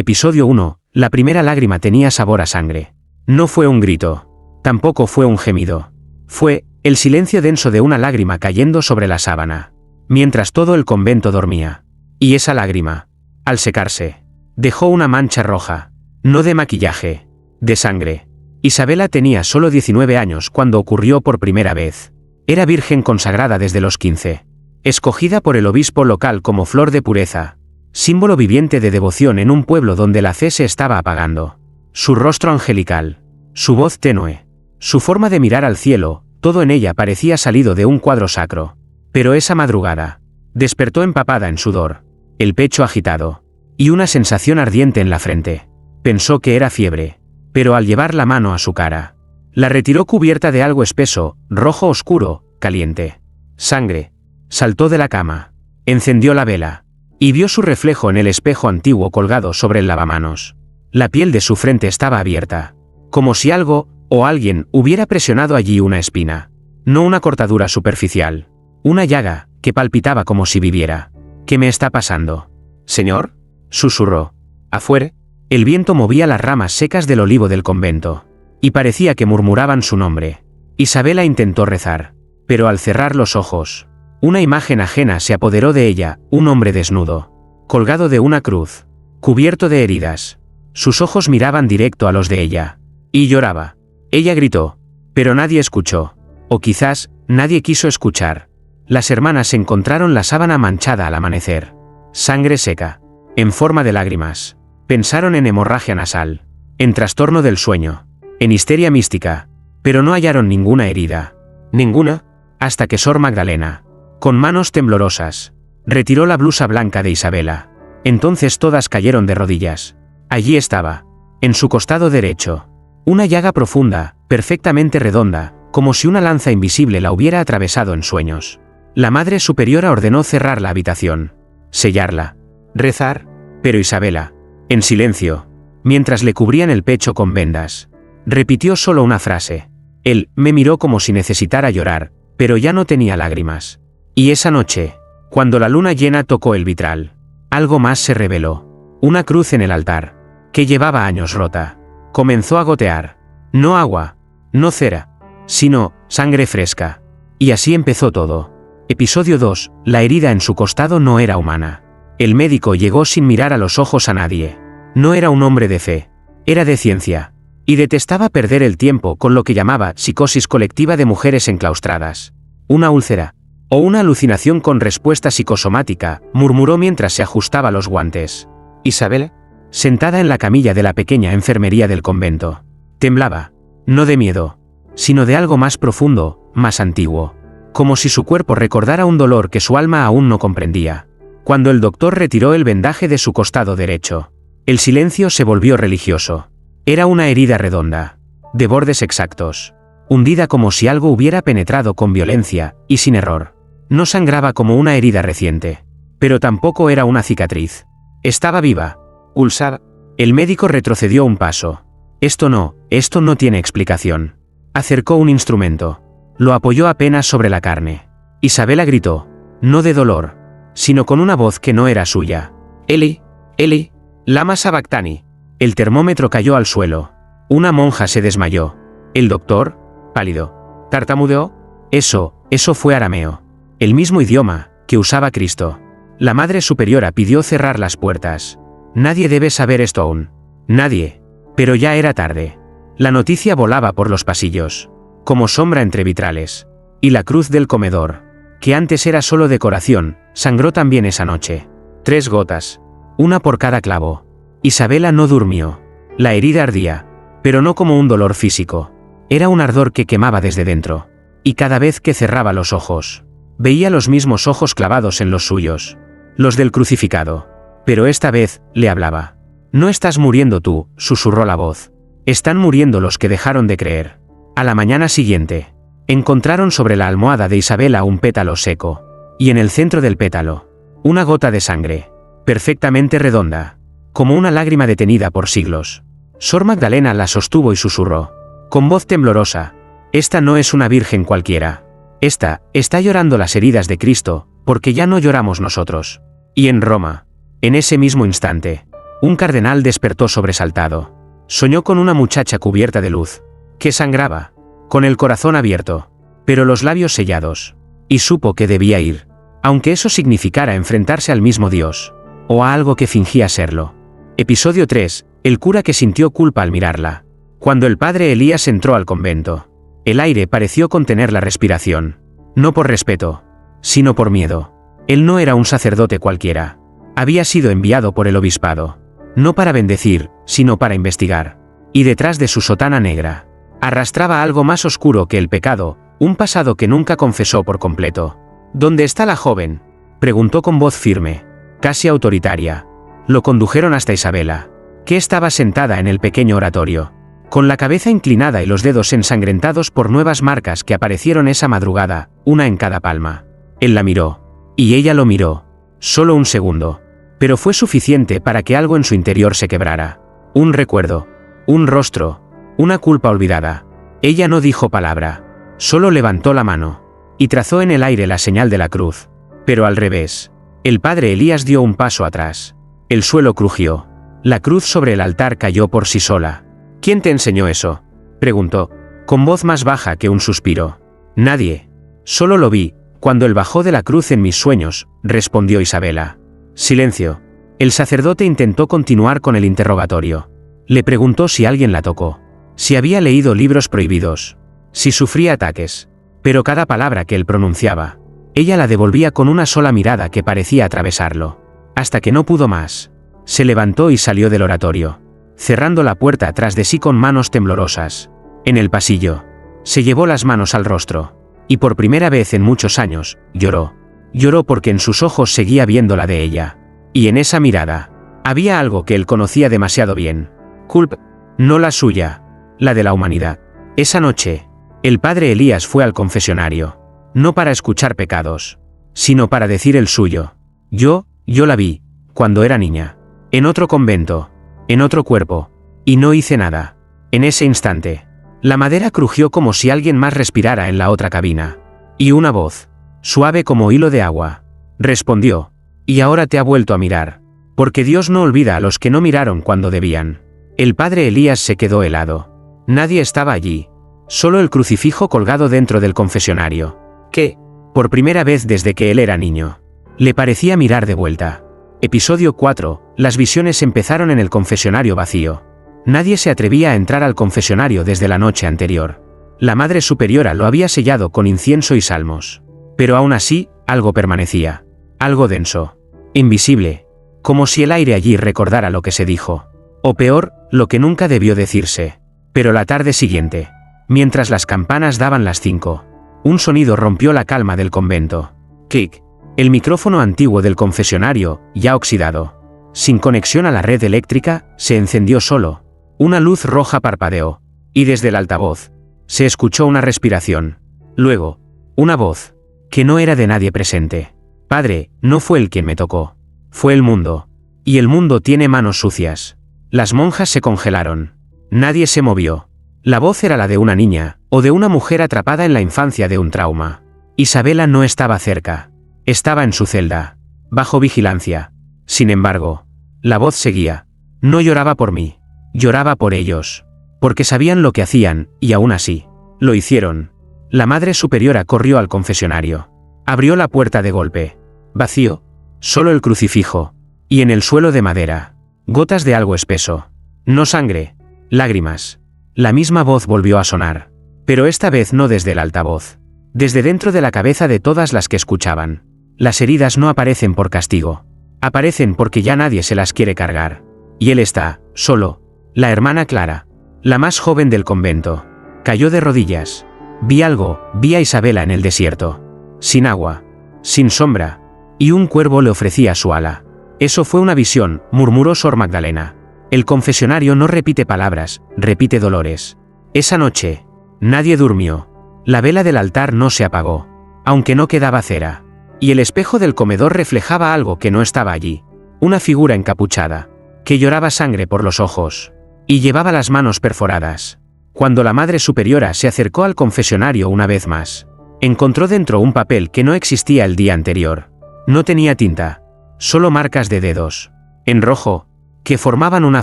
Episodio 1. La primera lágrima tenía sabor a sangre. No fue un grito. Tampoco fue un gemido. Fue el silencio denso de una lágrima cayendo sobre la sábana, mientras todo el convento dormía. Y esa lágrima, al secarse, dejó una mancha roja, no de maquillaje, de sangre. Isabela tenía solo 19 años cuando ocurrió por primera vez. Era virgen consagrada desde los 15. Escogida por el obispo local como flor de pureza, símbolo viviente de devoción en un pueblo donde la fe se estaba apagando. Su rostro angelical, su voz tenue, su forma de mirar al cielo, todo en ella parecía salido de un cuadro sacro. Pero esa madrugada, despertó empapada en sudor, el pecho agitado, y una sensación ardiente en la frente. Pensó que era fiebre, pero al llevar la mano a su cara, la retiró cubierta de algo espeso, rojo oscuro, caliente. Sangre. Saltó de la cama, encendió la vela, y vio su reflejo en el espejo antiguo colgado sobre el lavamanos. La piel de su frente estaba abierta, como si algo, o alguien, hubiera presionado allí una espina. No una cortadura superficial, una llaga, que palpitaba como si viviera. ¿Qué me está pasando? ¿Señor?, susurró. Afuera, el viento movía las ramas secas del olivo del convento, y parecía que murmuraban su nombre. Isabela intentó rezar, pero al cerrar los ojos, una imagen ajena se apoderó de ella, un hombre desnudo, colgado de una cruz, cubierto de heridas. Sus ojos miraban directo a los de ella, y lloraba. Ella gritó, pero nadie escuchó, o quizás, nadie quiso escuchar. Las hermanas encontraron la sábana manchada al amanecer. Sangre seca, en forma de lágrimas. Pensaron en hemorragia nasal, en trastorno del sueño, en histeria mística, pero no hallaron ninguna herida. Ninguna, hasta que Sor Magdalena, con manos temblorosas, retiró la blusa blanca de Isabela. Entonces todas cayeron de rodillas. Allí estaba, en su costado derecho, una llaga profunda, perfectamente redonda, como si una lanza invisible la hubiera atravesado en sueños. La Madre Superiora ordenó cerrar la habitación, sellarla, rezar, pero Isabela, en silencio, mientras le cubrían el pecho con vendas, repitió solo una frase. Él me miró como si necesitara llorar, pero ya no tenía lágrimas. Y esa noche, cuando la luna llena tocó el vitral, algo más se reveló. Una cruz en el altar, que llevaba años rota, comenzó a gotear. No agua, no cera, sino sangre fresca. Y así empezó todo. Episodio 2. La herida en su costado no era humana. El médico llegó sin mirar a los ojos a nadie. No era un hombre de fe, era de ciencia, y detestaba perder el tiempo con lo que llamaba psicosis colectiva de mujeres enclaustradas. Una úlcera, o una alucinación con respuesta psicosomática, murmuró mientras se ajustaba los guantes. Isabel, sentada en la camilla de la pequeña enfermería del convento, temblaba, no de miedo, sino de algo más profundo, más antiguo, como si su cuerpo recordara un dolor que su alma aún no comprendía. Cuando el doctor retiró el vendaje de su costado derecho, el silencio se volvió religioso. Era una herida redonda, de bordes exactos, hundida como si algo hubiera penetrado con violencia, y sin error. No sangraba como una herida reciente, pero tampoco era una cicatriz. Estaba viva, pulsaba. El médico retrocedió un paso. Esto no tiene explicación. Acercó un instrumento. Lo apoyó apenas sobre la carne. Isabela gritó, no de dolor, sino con una voz que no era suya. Eli, Eli, lama sabactani. El termómetro cayó al suelo. Una monja se desmayó. El doctor, pálido, tartamudeó. Eso fue arameo. El mismo idioma que usaba Cristo. La Madre Superiora pidió cerrar las puertas. Nadie debe saber esto aún. Nadie. Pero ya era tarde. La noticia volaba por los pasillos, como sombra entre vitrales. Y la cruz del comedor, que antes era solo decoración, sangró también esa noche. 3 gotas. Una por cada clavo. Isabela no durmió. La herida ardía, pero no como un dolor físico. Era un ardor que quemaba desde dentro. Y cada vez que cerraba los ojos, veía los mismos ojos clavados en los suyos. Los del crucificado. Pero esta vez, le hablaba. No estás muriendo tú, susurró la voz. Están muriendo los que dejaron de creer. A la mañana siguiente, encontraron sobre la almohada de Isabela un pétalo seco. Y en el centro del pétalo, una gota de sangre, perfectamente redonda, como una lágrima detenida por siglos. Sor Magdalena la sostuvo y susurró, con voz temblorosa, esta no es una virgen cualquiera. Esta está llorando las heridas de Cristo, porque ya no lloramos nosotros. Y en Roma, en ese mismo instante, Un cardenal despertó sobresaltado. Soñó con una muchacha cubierta de luz, que sangraba, con el corazón abierto, pero los labios sellados, y supo que debía ir, aunque eso significara enfrentarse al mismo Dios, o a algo que fingía serlo. Episodio 3. El cura que sintió culpa al mirarla. Cuando el padre Elías entró al convento, el aire pareció contener la respiración, no por respeto, sino por miedo. Él no era un sacerdote cualquiera. Había sido enviado por el obispado, no para bendecir, sino para investigar. Y detrás de su sotana negra, arrastraba algo más oscuro que el pecado, un pasado que nunca confesó por completo. ¿Dónde está la joven?, preguntó con voz firme, casi autoritaria. Lo condujeron hasta Isabela, que estaba sentada en el pequeño oratorio, con la cabeza inclinada y los dedos ensangrentados por nuevas marcas que aparecieron esa madrugada, una en cada palma. Él la miró, y ella lo miró, solo un segundo, pero fue suficiente para que algo en su interior se quebrara. Un recuerdo, un rostro, una culpa olvidada. Ella no dijo palabra, solo levantó la mano, y trazó en el aire la señal de la cruz. Pero al revés, el padre Elías dio un paso atrás. El suelo crujió. La cruz sobre el altar cayó por sí sola. ¿Quién te enseñó eso?, preguntó, con voz más baja que un suspiro. Nadie. Solo lo vi, cuando él bajó de la cruz en mis sueños, respondió Isabela. Silencio. El sacerdote intentó continuar con el interrogatorio. Le preguntó si alguien la tocó, si había leído libros prohibidos, si sufría ataques. Pero cada palabra que él pronunciaba, ella la devolvía con una sola mirada que parecía atravesarlo. Hasta que no pudo más, se levantó y salió del oratorio, cerrando la puerta tras de sí con manos temblorosas. En el pasillo, se llevó las manos al rostro, y por primera vez en muchos años, lloró. Lloró porque en sus ojos seguía viendo la de ella. Y en esa mirada, había algo que él conocía demasiado bien. Culpa, no la suya, la de la humanidad. Esa noche, el padre Elías fue al confesionario, no para escuchar pecados, sino para decir el suyo. Yo la vi, cuando era niña, en otro convento, en otro cuerpo, y no hice nada. En ese instante, la madera crujió como si alguien más respirara en la otra cabina. Y una voz, suave como hilo de agua, respondió, y ahora te ha vuelto a mirar, porque Dios no olvida a los que no miraron cuando debían. El padre Elías se quedó helado. Nadie estaba allí, solo el crucifijo colgado dentro del confesionario, que, por primera vez desde que él era niño, le parecía mirar de vuelta. Episodio 4. Las visiones empezaron en el confesionario vacío. Nadie se atrevía a entrar al confesionario desde la noche anterior. La Madre Superiora lo había sellado con incienso y salmos. Pero aún así, algo permanecía. Algo denso. Invisible. Como si el aire allí recordara lo que se dijo. O peor, lo que nunca debió decirse. Pero la tarde siguiente, mientras las campanas daban las 5, un sonido rompió la calma del convento. Clic. El micrófono antiguo del confesionario, ya oxidado, sin conexión a la red eléctrica, se encendió solo. Una luz roja parpadeó, y desde el altavoz, se escuchó una respiración. Luego, una voz, que no era de nadie presente. Padre, no fue él quien me tocó. Fue el mundo. Y el mundo tiene manos sucias. Las monjas se congelaron. Nadie se movió. La voz era la de una niña, o de una mujer atrapada en la infancia de un trauma. Isabela no estaba cerca. Estaba en su celda, bajo vigilancia. Sin embargo, la voz seguía. No lloraba por mí. Lloraba por ellos. Porque sabían lo que hacían, y aún así, lo hicieron. La Madre Superiora corrió al confesionario. Abrió la puerta de golpe. Vacío. Solo el crucifijo. Y en el suelo de madera, gotas de algo espeso. No sangre. Lágrimas. La misma voz volvió a sonar. Pero esta vez no desde el altavoz. Desde dentro de la cabeza de todas las que escuchaban. Las heridas no aparecen por castigo. Aparecen porque ya nadie se las quiere cargar. Y él está, solo. La hermana Clara, la más joven del convento, cayó de rodillas. Vi algo, vi a Isabela en el desierto. Sin agua, sin sombra, y un cuervo le ofrecía su ala. Eso fue una visión, murmuró Sor Magdalena. El confesionario no repite palabras, repite dolores. Esa noche, nadie durmió. La vela del altar no se apagó, aunque no quedaba cera. Y el espejo del comedor reflejaba algo que no estaba allí. Una figura encapuchada, que lloraba sangre por los ojos, y llevaba las manos perforadas. Cuando la Madre Superiora se acercó al confesionario una vez más, encontró dentro un papel que no existía el día anterior. No tenía tinta, solo marcas de dedos. En rojo, que formaban una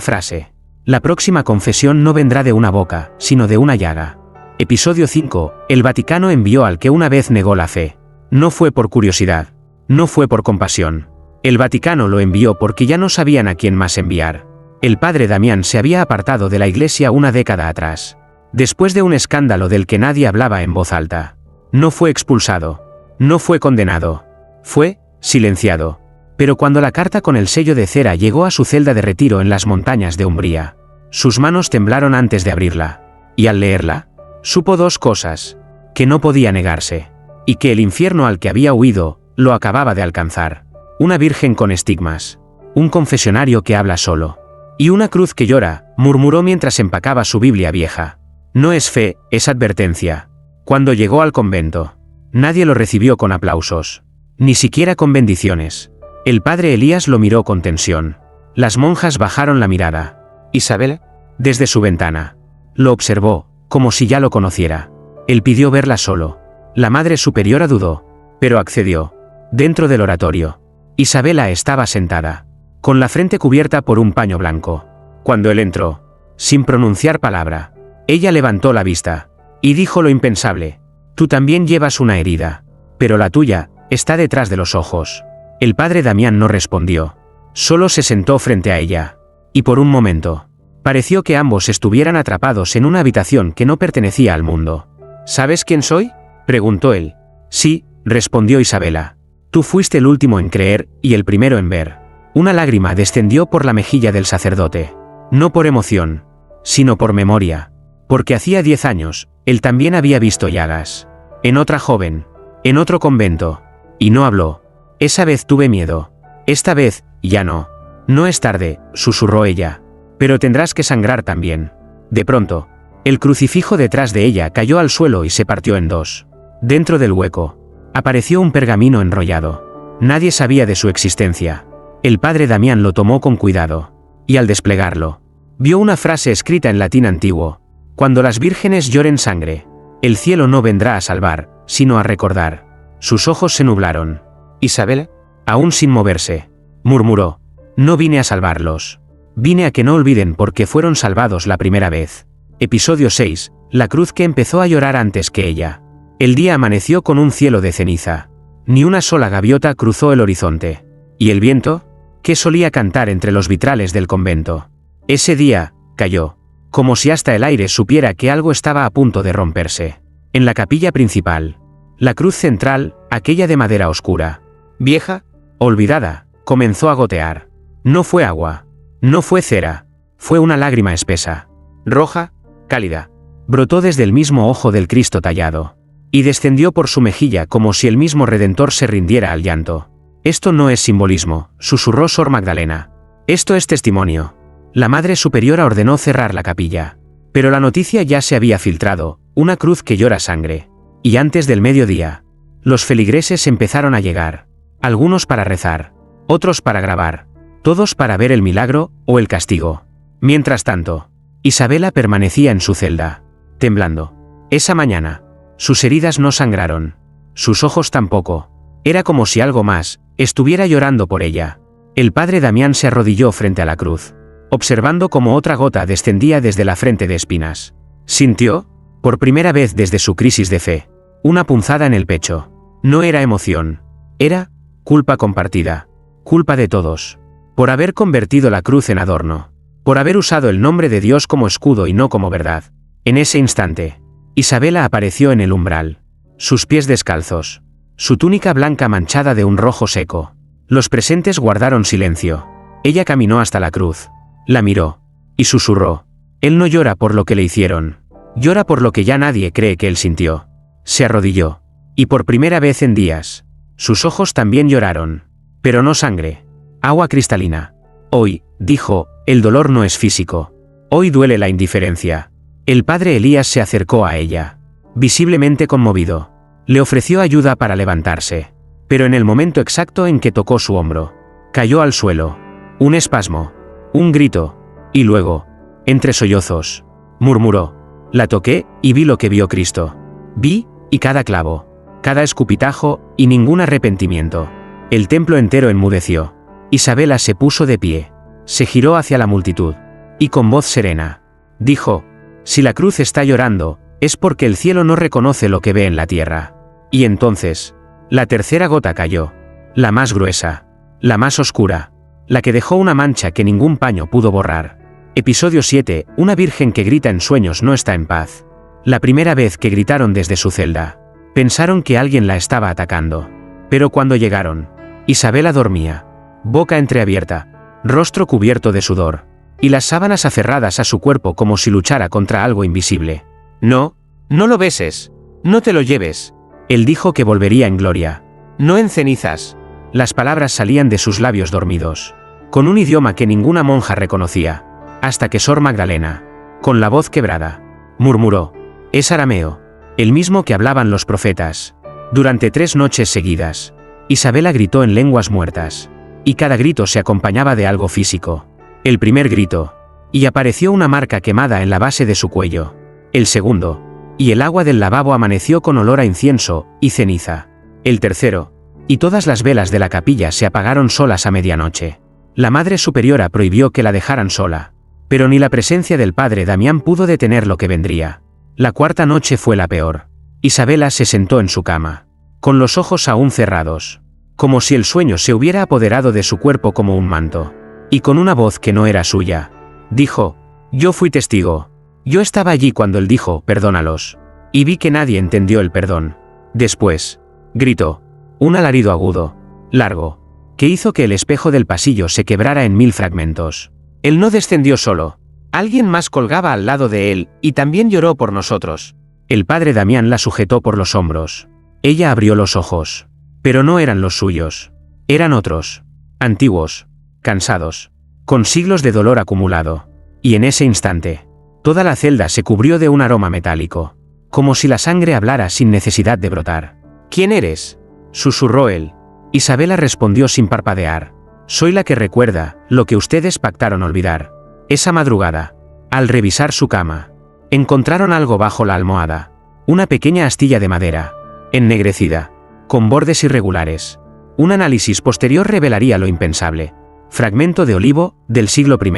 frase. La próxima confesión no vendrá de una boca, sino de una llaga. Episodio 5. El Vaticano envió al que una vez negó la fe. No fue por curiosidad. No fue por compasión. El Vaticano lo envió porque ya no sabían a quién más enviar. El padre Damián se había apartado de la iglesia una década atrás. Después de un escándalo del que nadie hablaba en voz alta. No fue expulsado. No fue condenado. Fue silenciado. Pero cuando la carta con el sello de cera llegó a su celda de retiro en las montañas de Umbría, sus manos temblaron antes de abrirla. Y al leerla, supo dos cosas: que no podía negarse, y que el infierno al que había huido, lo acababa de alcanzar. Una virgen con estigmas. Un confesionario que habla solo. Y una cruz que llora, murmuró mientras empacaba su Biblia vieja. No es fe, es advertencia. Cuando llegó al convento, nadie lo recibió con aplausos. Ni siquiera con bendiciones. El padre Elías lo miró con tensión. Las monjas bajaron la mirada. Isabel, desde su ventana, lo observó, como si ya lo conociera. Él pidió verla solo. La madre superiora dudó, pero accedió. Dentro del oratorio, Isabela estaba sentada, con la frente cubierta por un paño blanco. Cuando él entró, sin pronunciar palabra, ella levantó la vista, y dijo lo impensable: tú también llevas una herida, pero la tuya está detrás de los ojos. El padre Damián no respondió, solo se sentó frente a ella, y por un momento, pareció que ambos estuvieran atrapados en una habitación que no pertenecía al mundo. ¿Sabes quién soy?, preguntó él. Sí, respondió Isabela. Tú fuiste el último en creer, y el primero en ver. Una lágrima descendió por la mejilla del sacerdote. No por emoción, sino por memoria. Porque hacía 10 años, él también había visto llagas. En otra joven. En otro convento. Y no habló. Esa vez tuve miedo. Esta vez, ya no. No es tarde, susurró ella. Pero tendrás que sangrar también. De pronto, el crucifijo detrás de ella cayó al suelo y se partió en dos. Dentro del hueco, apareció un pergamino enrollado. Nadie sabía de su existencia. El padre Damián lo tomó con cuidado. Y al desplegarlo, vio una frase escrita en latín antiguo. Cuando las vírgenes lloren sangre, el cielo no vendrá a salvar, sino a recordar. Sus ojos se nublaron. Isabel, aún sin moverse, murmuró: no vine a salvarlos. Vine a que no olviden por qué fueron salvados la primera vez. Episodio 6. La cruz que empezó a llorar antes que ella. El día amaneció con un cielo de ceniza. Ni una sola gaviota cruzó el horizonte. ¿Y el viento? ¿Qué solía cantar entre los vitrales del convento? Ese día, cayó. Como si hasta el aire supiera que algo estaba a punto de romperse. En la capilla principal, la cruz central, aquella de madera oscura, vieja, olvidada, comenzó a gotear. No fue agua. No fue cera. Fue una lágrima espesa. Roja, cálida. Brotó desde el mismo ojo del Cristo tallado. Y descendió por su mejilla como si el mismo Redentor se rindiera al llanto. Esto no es simbolismo, susurró Sor Magdalena. Esto es testimonio. La Madre Superiora ordenó cerrar la capilla. Pero la noticia ya se había filtrado: una cruz que llora sangre. Y antes del mediodía, los feligreses empezaron a llegar. Algunos para rezar, otros para grabar, todos para ver el milagro o el castigo. Mientras tanto, Isabela permanecía en su celda, temblando. Esa mañana, sus heridas no sangraron. Sus ojos tampoco. Era como si algo más estuviera llorando por ella. El padre Damián se arrodilló frente a la cruz, observando cómo otra gota descendía desde la frente de espinas. Sintió, por primera vez desde su crisis de fe, una punzada en el pecho. No era emoción. Era culpa compartida. Culpa de todos. Por haber convertido la cruz en adorno. Por haber usado el nombre de Dios como escudo y no como verdad. En ese instante, Isabela apareció en el umbral. Sus pies descalzos. Su túnica blanca manchada de un rojo seco. Los presentes guardaron silencio. Ella caminó hasta la cruz. La miró. Y susurró: él no llora por lo que le hicieron. Llora por lo que ya nadie cree que él sintió. Se arrodilló. Y por primera vez en días, sus ojos también lloraron. Pero no sangre. Agua cristalina. Hoy, dijo, el dolor no es físico. Hoy duele la indiferencia. El padre Elías se acercó a ella, visiblemente conmovido. Le ofreció ayuda para levantarse. Pero en el momento exacto en que tocó su hombro, cayó al suelo. Un espasmo. Un grito. Y luego, entre sollozos, murmuró: la toqué, y vi lo que vio Cristo. Vi, y cada clavo, cada escupitajo, y ningún arrepentimiento. El templo entero enmudeció. Isabela se puso de pie. Se giró hacia la multitud. Y con voz serena, dijo: si la cruz está llorando, es porque el cielo no reconoce lo que ve en la tierra. Y entonces, la tercera gota cayó. La más gruesa. La más oscura. La que dejó una mancha que ningún paño pudo borrar. Episodio 7. Una virgen que grita en sueños no está en paz. La primera vez que gritaron desde su celda, pensaron que alguien la estaba atacando. Pero cuando llegaron, Isabela dormía, boca entreabierta, rostro cubierto de sudor, y las sábanas aferradas a su cuerpo como si luchara contra algo invisible. No, no lo beses, no te lo lleves. Él dijo que volvería en gloria, no en cenizas. Las palabras salían de sus labios dormidos, con un idioma que ninguna monja reconocía, hasta que Sor Magdalena, con la voz quebrada, murmuró: es arameo, el mismo que hablaban los profetas. Durante 3 noches seguidas, Isabela gritó en lenguas muertas, y cada grito se acompañaba de algo físico. El primer grito, y apareció una marca quemada en la base de su cuello. El segundo, y el agua del lavabo amaneció con olor a incienso y ceniza. El tercero, y todas las velas de la capilla se apagaron solas a medianoche. La Madre Superiora prohibió que la dejaran sola, pero ni la presencia del padre Damián pudo detener lo que vendría. La cuarta noche fue la peor. Isabela se sentó en su cama, con los ojos aún cerrados, como si el sueño se hubiera apoderado de su cuerpo como un manto. Y con una voz que no era suya, dijo: yo fui testigo. Yo estaba allí cuando él dijo: perdónalos. Y vi que nadie entendió el perdón. Después, gritó, un alarido agudo, largo, que hizo que el espejo del pasillo se quebrara en 1000 fragmentos. Él no descendió solo. Alguien más colgaba al lado de él, y también lloró por nosotros. El padre Damián la sujetó por los hombros. Ella abrió los ojos. Pero no eran los suyos. Eran otros. Antiguos. Cansados. Con siglos de dolor acumulado. Y en ese instante, toda la celda se cubrió de un aroma metálico. Como si la sangre hablara sin necesidad de brotar. ¿Quién eres?, susurró él. Isabela respondió sin parpadear: soy la que recuerda lo que ustedes pactaron olvidar. Esa madrugada, al revisar su cama, encontraron algo bajo la almohada. Una pequeña astilla de madera, ennegrecida, con bordes irregulares. Un análisis posterior revelaría lo impensable. Fragmento de olivo, del siglo I.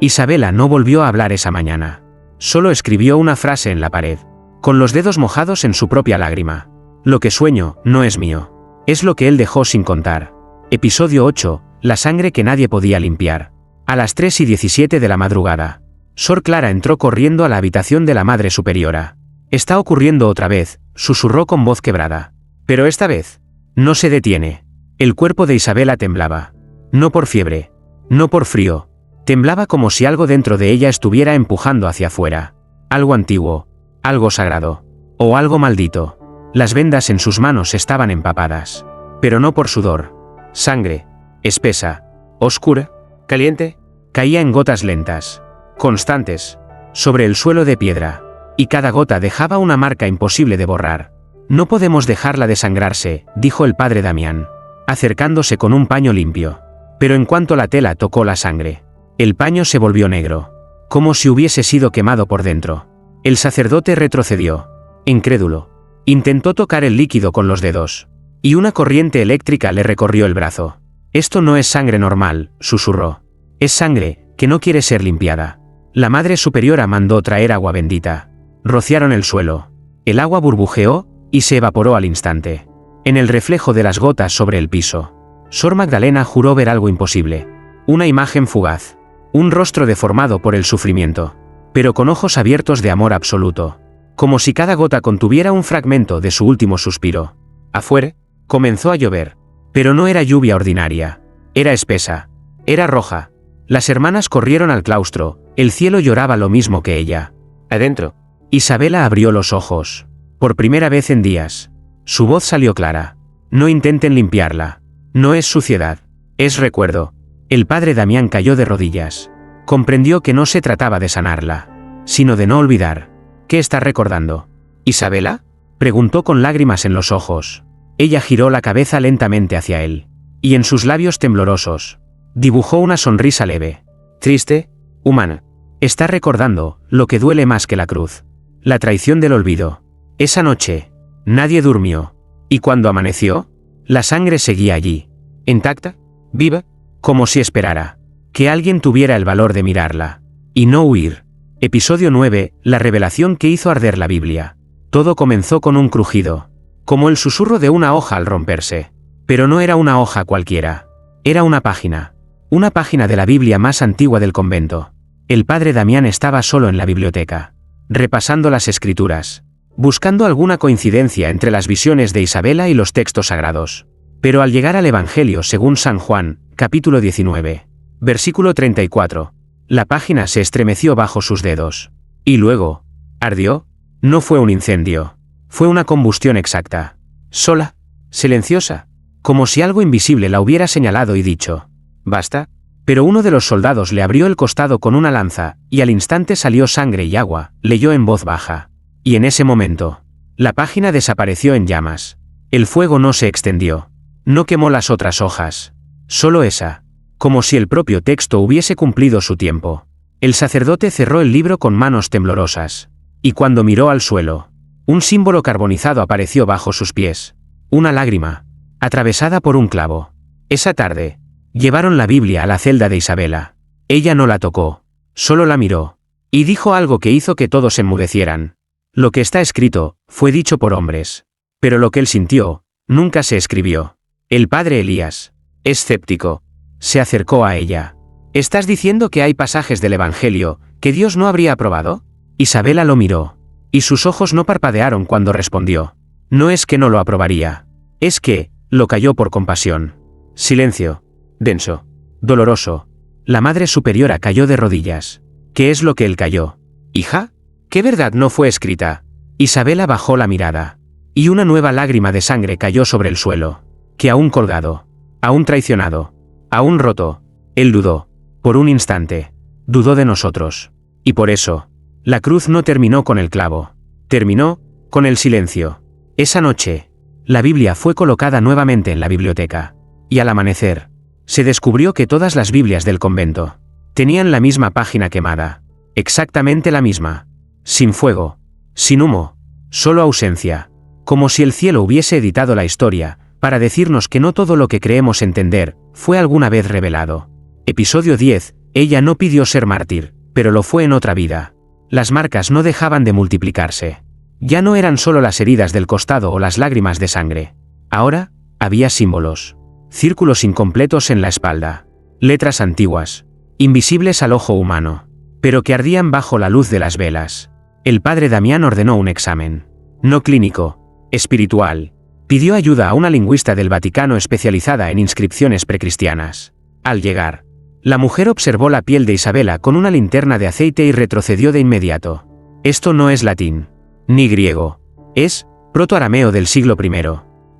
Isabela no volvió a hablar esa mañana. Solo escribió una frase en la pared, con los dedos mojados en su propia lágrima: lo que sueño no es mío. Es lo que él dejó sin contar. Episodio 8. La sangre que nadie podía limpiar. A las 3:17 de la madrugada, Sor Clara entró corriendo a la habitación de la Madre Superiora. Está ocurriendo otra vez, susurró con voz quebrada. Pero esta vez, no se detiene. El cuerpo de Isabela temblaba. No por fiebre, no por frío. Temblaba como si algo dentro de ella estuviera empujando hacia afuera. Algo antiguo, algo sagrado, o algo maldito. Las vendas en sus manos estaban empapadas. Pero no por sudor. Sangre, espesa, oscura, caliente, caía en gotas lentas, constantes, sobre el suelo de piedra, y cada gota dejaba una marca imposible de borrar. No podemos dejarla desangrarse, dijo el padre Damián, acercándose con un paño limpio. Pero en cuanto la tela tocó la sangre, el paño se volvió negro, como si hubiese sido quemado por dentro. El sacerdote retrocedió, incrédulo. Intentó tocar el líquido con los dedos, y una corriente eléctrica le recorrió el brazo. Esto no es sangre normal, susurró. Es sangre que no quiere ser limpiada. La Madre Superiora mandó traer agua bendita. Rociaron el suelo. El agua burbujeó y se evaporó al instante, en el reflejo de las gotas sobre el piso. Sor Magdalena juró ver algo imposible. Una imagen fugaz. Un rostro deformado por el sufrimiento, pero con ojos abiertos de amor absoluto. Como si cada gota contuviera un fragmento de su último suspiro. Afuera, comenzó a llover. Pero no era lluvia ordinaria. Era espesa. Era roja. Las hermanas corrieron al claustro. El cielo lloraba lo mismo que ella. Adentro, Isabela abrió los ojos. Por primera vez en días. Su voz salió clara. No intenten limpiarla. No es suciedad. Es recuerdo. El padre Damián cayó de rodillas. Comprendió que no se trataba de sanarla, sino de no olvidar. ¿Qué está recordando? ¿Isabela?, preguntó con lágrimas en los ojos. Ella giró la cabeza lentamente hacia él, y en sus labios temblorosos, dibujó una sonrisa leve. Triste, humana. Está recordando lo que duele más que la cruz. La traición del olvido. Esa noche, nadie durmió. Y cuando amaneció, la sangre seguía allí. Intacta, viva, como si esperara. Que alguien tuviera el valor de mirarla. Y no huir. Episodio 9, la revelación que hizo arder la Biblia. Todo comenzó con un crujido. Como el susurro de una hoja al romperse. Pero no era una hoja cualquiera. Era una página. Una página de la Biblia más antigua del convento. El padre Damián estaba solo en la biblioteca. Repasando las escrituras. Buscando alguna coincidencia entre las visiones de Isabela y los textos sagrados. Pero al llegar al Evangelio según San Juan, capítulo 19, versículo 34, la página se estremeció bajo sus dedos. Y luego, ardió. No fue un incendio. Fue una combustión exacta. Sola, silenciosa, como si algo invisible la hubiera señalado y dicho, «Basta». Pero uno de los soldados le abrió el costado con una lanza, y al instante salió sangre y agua, leyó en voz baja. Y en ese momento, la página desapareció en llamas. El fuego no se extendió. No quemó las otras hojas. Solo esa. Como si el propio texto hubiese cumplido su tiempo. El sacerdote cerró el libro con manos temblorosas. Y cuando miró al suelo, un símbolo carbonizado apareció bajo sus pies. Una lágrima, atravesada por un clavo. Esa tarde, llevaron la Biblia a la celda de Isabela. Ella no la tocó, solo la miró. Y dijo algo que hizo que todos enmudecieran. Lo que está escrito, fue dicho por hombres. Pero lo que él sintió, nunca se escribió. El padre Elías, escéptico, se acercó a ella. ¿Estás diciendo que hay pasajes del Evangelio que Dios no habría aprobado? Isabela lo miró. Y sus ojos no parpadearon cuando respondió. No es que no lo aprobaría. Es que, lo calló por compasión. Silencio. Denso. Doloroso. La Madre Superiora cayó de rodillas. ¿Qué es lo que él cayó? ¿Hija? ¿Qué verdad no fue escrita? Isabela bajó la mirada. Y una nueva lágrima de sangre cayó sobre el suelo. Que aún colgado. Aún traicionado. Aún roto. Él dudó. Por un instante. Dudó de nosotros. Y por eso, la cruz no terminó con el clavo. Terminó con el silencio. Esa noche, la Biblia fue colocada nuevamente en la biblioteca. Y al amanecer, se descubrió que todas las Biblias del convento tenían la misma página quemada. Exactamente la misma. Sin fuego. Sin humo. Solo ausencia. Como si el cielo hubiese editado la historia, para decirnos que no todo lo que creemos entender, fue alguna vez revelado. Episodio 10. Ella no pidió ser mártir, pero lo fue en otra vida. Las marcas no dejaban de multiplicarse. Ya no eran solo las heridas del costado o las lágrimas de sangre. Ahora, había símbolos. Círculos incompletos en la espalda. Letras antiguas. Invisibles al ojo humano. Pero que ardían bajo la luz de las velas. El padre Damián ordenó un examen. No clínico. Espiritual. Pidió ayuda a una lingüista del Vaticano especializada en inscripciones precristianas. Al llegar, la mujer observó la piel de Isabela con una linterna de aceite y retrocedió de inmediato. Esto no es latín. Ni griego. Es protoarameo del siglo I.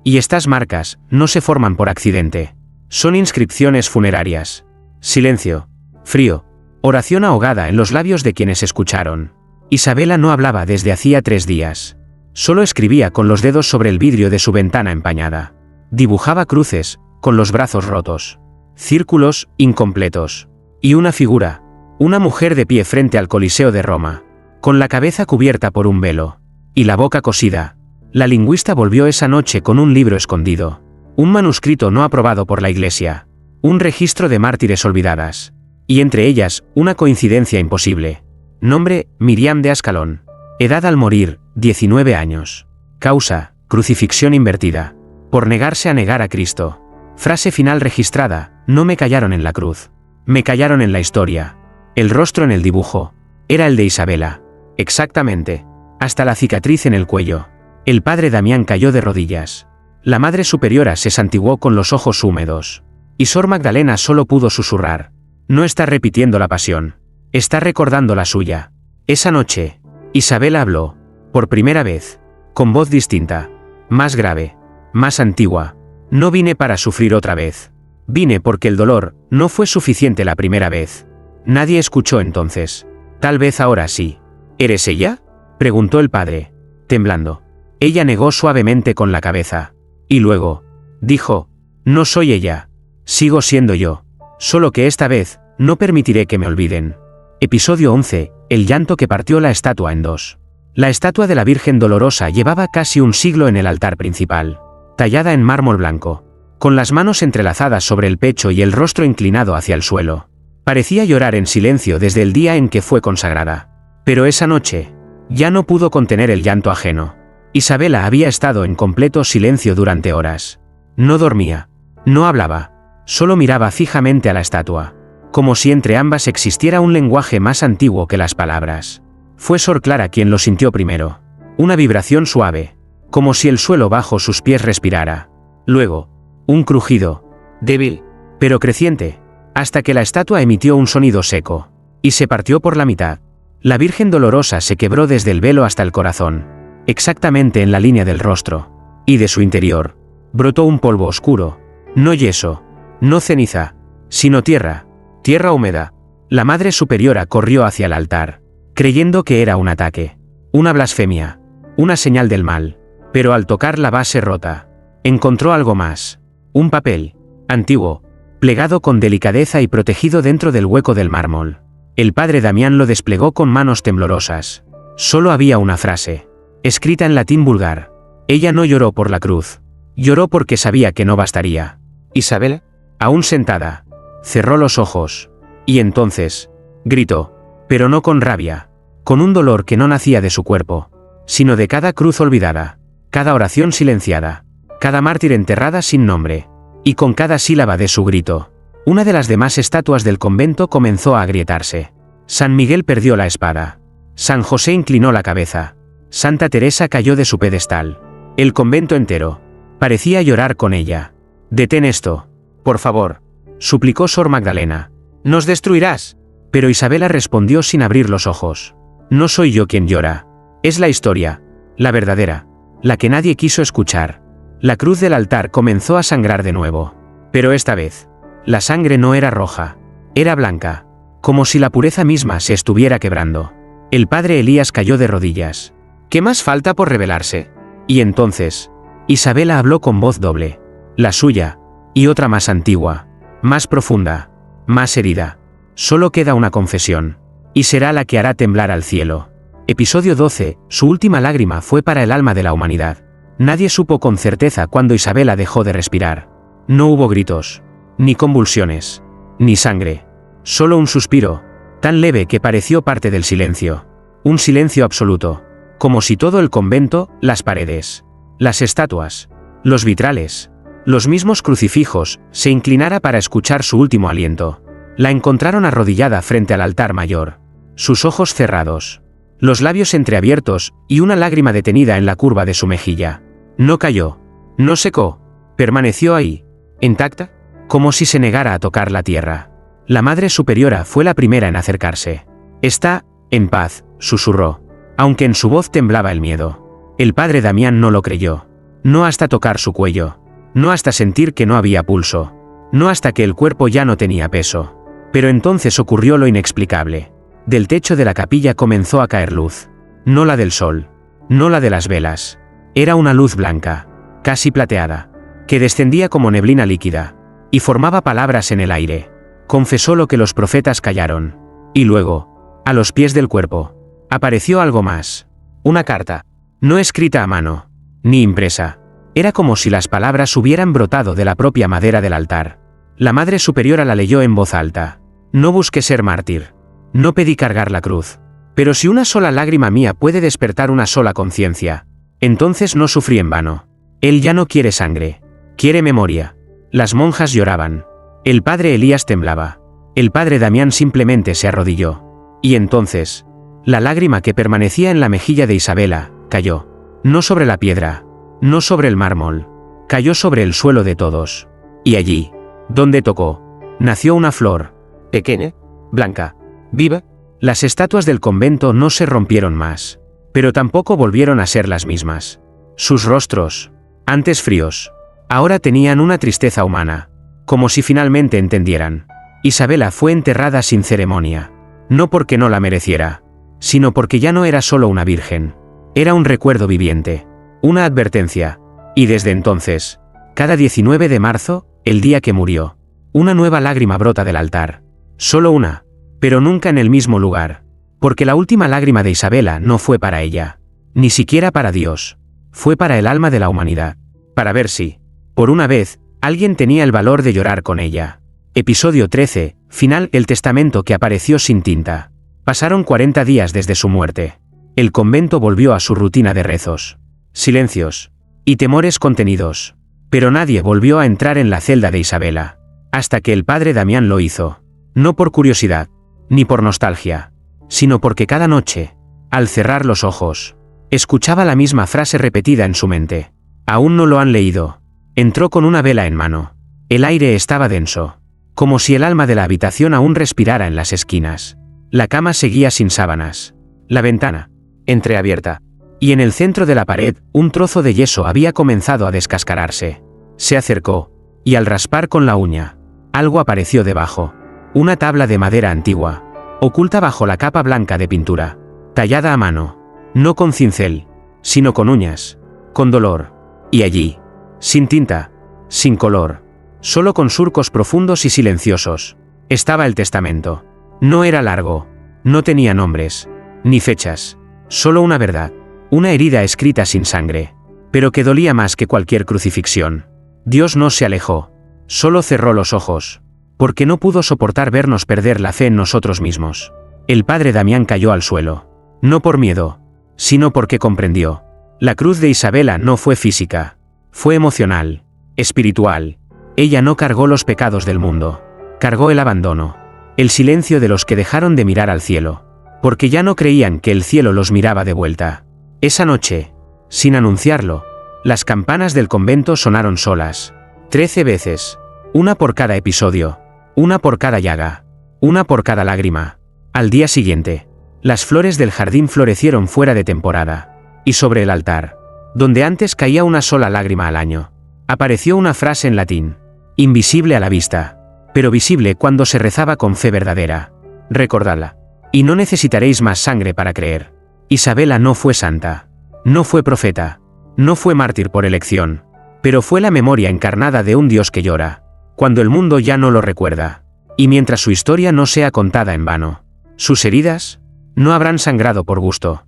Y estas marcas no se forman por accidente. Son inscripciones funerarias. Silencio. Frío. Oración ahogada en los labios de quienes escucharon. Isabela no hablaba desde hacía 3 días. Solo escribía con los dedos sobre el vidrio de su ventana empañada. Dibujaba cruces, con los brazos rotos. Círculos, incompletos. Y una figura. Una mujer de pie frente al Coliseo de Roma. Con la cabeza cubierta por un velo. Y la boca cosida. La lingüista volvió esa noche con un libro escondido. Un manuscrito no aprobado por la Iglesia. Un registro de mártires olvidadas. Y entre ellas, una coincidencia imposible. Nombre, Miriam de Ascalón. Edad al morir, 19 años. Causa, crucifixión invertida. Por negarse a negar a Cristo. Frase final registrada, no me callaron en la cruz. Me callaron en la historia. El rostro en el dibujo. Era el de Isabela. Exactamente. Hasta la cicatriz en el cuello. El padre Damián cayó de rodillas. La Madre Superiora se santiguó con los ojos húmedos. Y Sor Magdalena solo pudo susurrar. No está repitiendo la pasión. Está recordando la suya. Esa noche, Isabela habló, por primera vez, con voz distinta, más grave, más antigua. No vine para sufrir otra vez. Vine porque el dolor no fue suficiente la primera vez. Nadie escuchó entonces. Tal vez ahora sí. ¿Eres ella?, preguntó el padre, temblando. Ella negó suavemente con la cabeza. Y luego, dijo, no soy ella. Sigo siendo yo. Solo que esta vez, no permitiré que me olviden. Episodio 11. El llanto que partió la estatua en dos. La estatua de la Virgen Dolorosa llevaba casi un siglo en el altar principal, tallada en mármol blanco, con las manos entrelazadas sobre el pecho y el rostro inclinado hacia el suelo. Parecía llorar en silencio desde el día en que fue consagrada. Pero esa noche, ya no pudo contener el llanto ajeno. Isabela había estado en completo silencio durante horas. No dormía, no hablaba, solo miraba fijamente a la estatua, como si entre ambas existiera un lenguaje más antiguo que las palabras. Fue Sor Clara quien lo sintió primero. Una vibración suave, como si el suelo bajo sus pies respirara. Luego, un crujido, débil, pero creciente, hasta que la estatua emitió un sonido seco, y se partió por la mitad. La Virgen Dolorosa se quebró desde el velo hasta el corazón, exactamente en la línea del rostro, y de su interior brotó un polvo oscuro, no yeso, no ceniza, sino tierra, tierra húmeda. La Madre Superiora corrió hacia el altar, creyendo que era un ataque, una blasfemia, una señal del mal, pero al tocar la base rota, encontró algo más, un papel, antiguo, plegado con delicadeza y protegido dentro del hueco del mármol. El padre Damián lo desplegó con manos temblorosas. Solo había una frase, escrita en latín vulgar. Ella no lloró por la cruz. Lloró porque sabía que no bastaría. Isabela, aún sentada, cerró los ojos. Y entonces, gritó, pero no con rabia, con un dolor que no nacía de su cuerpo, sino de cada cruz olvidada, cada oración silenciada, cada mártir enterrada sin nombre. Y con cada sílaba de su grito, una de las demás estatuas del convento comenzó a agrietarse. San Miguel perdió la espada. San José inclinó la cabeza. Santa Teresa cayó de su pedestal. El convento entero parecía llorar con ella. «Detén esto, por favor», suplicó Sor Magdalena. «Nos destruirás». Pero Isabela respondió sin abrir los ojos. «No soy yo quien llora. Es la historia, la verdadera, la que nadie quiso escuchar». La cruz del altar comenzó a sangrar de nuevo. Pero esta vez, la sangre no era roja, era blanca, como si la pureza misma se estuviera quebrando. El padre Elías cayó de rodillas. ¿Qué más falta por revelarse? Y entonces, Isabela habló con voz doble, la suya, y otra más antigua, más profunda, más herida. Solo queda una confesión, y será la que hará temblar al cielo. Episodio 12, su última lágrima fue para el alma de la humanidad. Nadie supo con certeza cuándo Isabela dejó de respirar. No hubo gritos, ni convulsiones, ni sangre. Solo un suspiro, tan leve que pareció parte del silencio. Un silencio absoluto, como si todo el convento, las paredes, las estatuas, los vitrales, los mismos crucifijos, se inclinara para escuchar su último aliento. La encontraron arrodillada frente al altar mayor, sus ojos cerrados, los labios entreabiertos y una lágrima detenida en la curva de su mejilla. No cayó, no secó, permaneció ahí, intacta, como si se negara a tocar la tierra. La Madre Superiora fue la primera en acercarse. «Está en paz», susurró, aunque en su voz temblaba el miedo. El padre Damián no lo creyó. No hasta tocar su cuello, no hasta sentir que no había pulso, no hasta que el cuerpo ya no tenía peso. Pero entonces ocurrió lo inexplicable. Del techo de la capilla comenzó a caer luz. No la del sol, no la de las velas. Era una luz blanca, casi plateada, que descendía como neblina líquida, y formaba palabras en el aire. Confesó lo que los profetas callaron. Y luego, a los pies del cuerpo, apareció algo más. Una carta, no escrita a mano, ni impresa. Era como si las palabras hubieran brotado de la propia madera del altar. La Madre Superiora la leyó en voz alta. «No busqué ser mártir. No pedí cargar la cruz. Pero si una sola lágrima mía puede despertar una sola conciencia, entonces no sufrí en vano. Él ya no quiere sangre. Quiere memoria». Las monjas lloraban. El padre Elías temblaba. El padre Damián simplemente se arrodilló. Y entonces, la lágrima que permanecía en la mejilla de Isabela, cayó. No sobre la piedra, no sobre el mármol. Cayó sobre el suelo de todos. Y allí, donde tocó, nació una flor. Pequeña, blanca, viva. Las estatuas del convento no se rompieron más, pero tampoco volvieron a ser las mismas. Sus rostros, antes fríos, ahora tenían una tristeza humana, como si finalmente entendieran. Isabela fue enterrada sin ceremonia, no porque no la mereciera, sino porque ya no era solo una virgen. Era un recuerdo viviente, una advertencia, y desde entonces, cada 19 de marzo, el día que murió, una nueva lágrima brota del altar. Solo una, pero nunca en el mismo lugar, porque la última lágrima de Isabela no fue para ella, ni siquiera para Dios, fue para el alma de la humanidad, para ver si, por una vez, alguien tenía el valor de llorar con ella. Episodio 13, final. El testamento que apareció sin tinta. Pasaron 40 días desde su muerte. El convento volvió a su rutina de rezos, silencios y temores contenidos. Pero nadie volvió a entrar en la celda de Isabela, hasta que el padre Damián lo hizo. No por curiosidad, ni por nostalgia, sino porque cada noche, al cerrar los ojos, escuchaba la misma frase repetida en su mente. Aún no lo han leído. Entró con una vela en mano. El aire estaba denso, como si el alma de la habitación aún respirara en las esquinas. La cama seguía sin sábanas. La ventana, entreabierta. Y en el centro de la pared, un trozo de yeso había comenzado a descascararse. Se acercó, y al raspar con la uña, algo apareció debajo. Una tabla de madera antigua, oculta bajo la capa blanca de pintura, tallada a mano, no con cincel, sino con uñas, con dolor. Y allí, sin tinta, sin color, solo con surcos profundos y silenciosos, estaba el testamento. No era largo, no tenía nombres, ni fechas, solo una verdad, una herida escrita sin sangre, pero que dolía más que cualquier crucifixión. Dios no se alejó, solo cerró los ojos, porque no pudo soportar vernos perder la fe en nosotros mismos. El padre Damián cayó al suelo, no por miedo, sino porque comprendió. La cruz de Isabela no fue física, fue emocional, espiritual. Ella no cargó los pecados del mundo, cargó el abandono, el silencio de los que dejaron de mirar al cielo, porque ya no creían que el cielo los miraba de vuelta. Esa noche, sin anunciarlo, las campanas del convento sonaron solas, 13 veces, una por cada episodio, una por cada llaga, una por cada lágrima. Al día siguiente, las flores del jardín florecieron fuera de temporada, y sobre el altar, donde antes caía una sola lágrima al año, apareció una frase en latín, invisible a la vista, pero visible cuando se rezaba con fe verdadera. Recordadla. Y no necesitaréis más sangre para creer. Isabela no fue santa, no fue profeta, no fue mártir por elección, pero fue la memoria encarnada de un Dios que llora, cuando el mundo ya no lo recuerda. Y mientras su historia no sea contada en vano, sus heridas no habrán sangrado por gusto.